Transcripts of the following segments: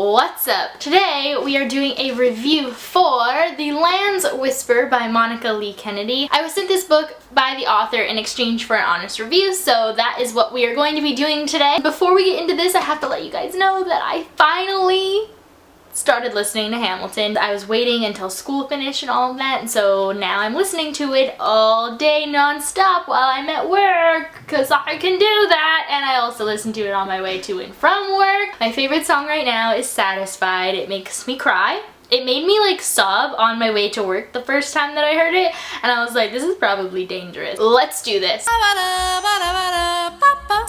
What's up? Today we are doing a review for The Land's Whisper by Monica Lee Kennedy. I was sent this book by the author in exchange for an honest review, so that is what we are going to be doing today. Before we get into this, I have to let you guys know that I finally started listening to Hamilton. I was waiting until school finished and all of that, and so now I'm listening to it all day non-stop while I'm at work, because I can do that, and I also listen to it on my way to and from work. My favorite song right now is Satisfied. It makes me cry. It made me like sob on my way to work the first time that I heard it, and I was like, this is probably dangerous. Let's do this.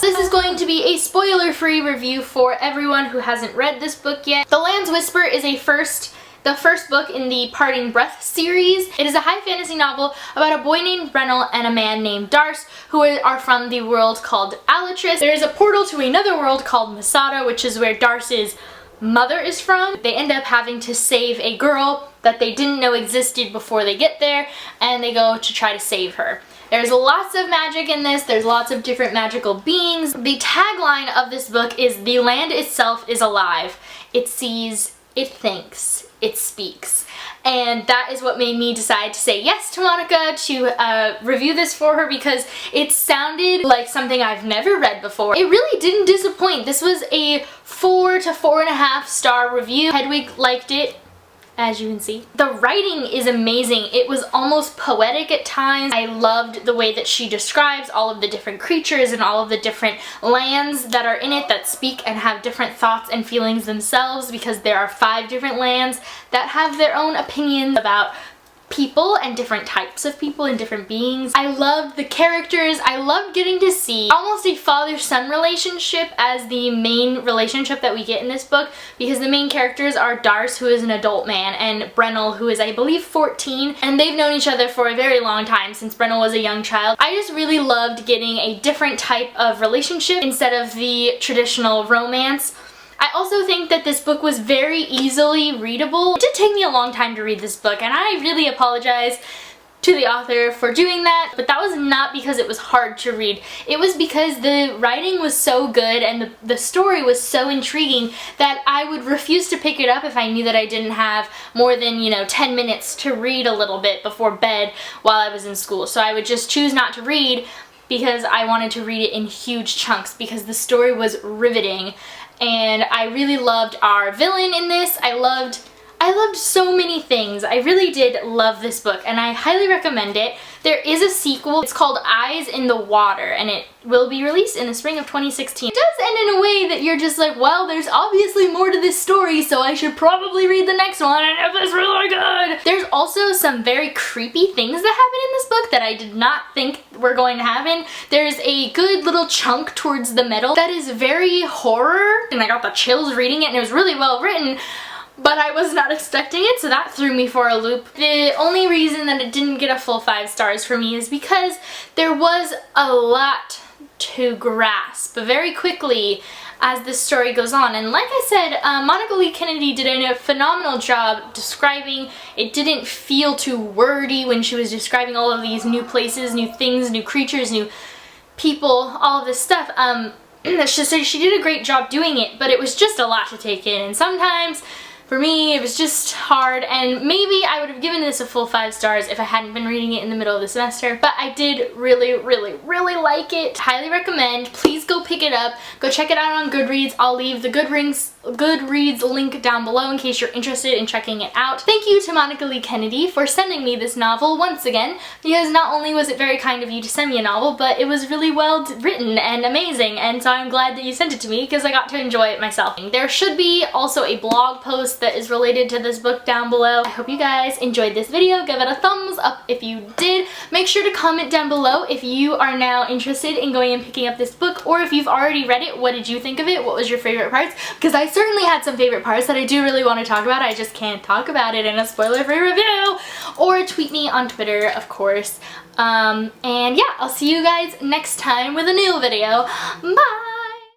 This is going to be a spoiler-free review for everyone who hasn't read this book yet. The Land's Whisper is the first book in the Parting Breath series. It is a high fantasy novel about a boy named Brennel and a man named Darce who are from the world called Alatris. There is a portal to another world called Masada, which is where Darce's mother is from. They end up having to save a girl that they didn't know existed before they get there, and they go to try to save her. There's lots of magic in this. There's lots of different magical beings. The tagline of this book is, "The land itself is alive. It sees, it thinks, it speaks." And that is what made me decide to say yes to Monica to review this for her, because it sounded like something I've never read before. It really didn't disappoint. This was a 4 to 4.5 star review. Hedwig liked it, as you can see. The writing is amazing. It was almost poetic at times. I loved the way that she describes all of the different creatures and all of the different lands that are in it that speak and have different thoughts and feelings themselves, because there are 5 different lands that have their own opinions about people and different types of people and different beings. I loved the characters. I loved getting to see almost a father-son relationship as the main relationship that we get in this book, because the main characters are Darce, who is an adult man, and Brennel, who is, I believe, 14, and they've known each other for a very long time, since Brennel was a young child. I just really loved getting a different type of relationship instead of the traditional romance. I also think that this book was very easily readable. It did take me a long time to read this book, and I really apologize to the author for doing that, but that was not because it was hard to read. It was because the writing was so good and the story was so intriguing that I would refuse to pick it up if I knew that I didn't have more than, 10 minutes to read a little bit before bed while I was in school. So I would just choose not to read because I wanted to read it in huge chunks, because the story was riveting. And I really loved our villain in this. I loved so many things. I really did love this book, and I highly recommend it. There is a sequel. It's called Eyes in the Water, and it will be released in the spring of 2016. It does end in a way that you're just like, well, there's obviously more to this story, so I should probably read the next one, and it was really good. There's also some very creepy things that happen in this book that I did not think were going to happen. There's a good little chunk towards the middle that is very horror, and I got the chills reading it, and it was really well written. But I was not expecting it, so that threw me for a loop. The only reason that it didn't get a full 5 stars for me is because there was a lot to grasp very quickly as the story goes on. And like I said, Monica Lee Kennedy did a phenomenal job describing. It didn't feel too wordy when she was describing all of these new places, new things, new creatures, new people, all of this stuff. So she did a great job doing it, but it was just a lot to take in, and sometimes for me, it was just hard, and maybe I would have given this a full 5 stars if I hadn't been reading it in the middle of the semester, but I did really, really, really like it. Highly recommend. Please go pick it up. Go check it out on Goodreads. I'll leave the Goodreads link down below in case you're interested in checking it out. Thank you to Monica Lee Kennedy for sending me this novel once again, because not only was it very kind of you to send me a novel, but it was really well written and amazing, and so I'm glad that you sent it to me because I got to enjoy it myself. There should be also a blog post that is related to this book down below. I hope you guys enjoyed this video. Give it a thumbs up if you did. Make sure to comment down below if you are now interested in going and picking up this book, or if you've already read it, what did you think of it? What was your favorite parts? Because I certainly had some favorite parts that I do really want to talk about. I just can't talk about it in a spoiler-free review. Or tweet me on Twitter, of course. And yeah, I'll see you guys next time with a new video. Bye!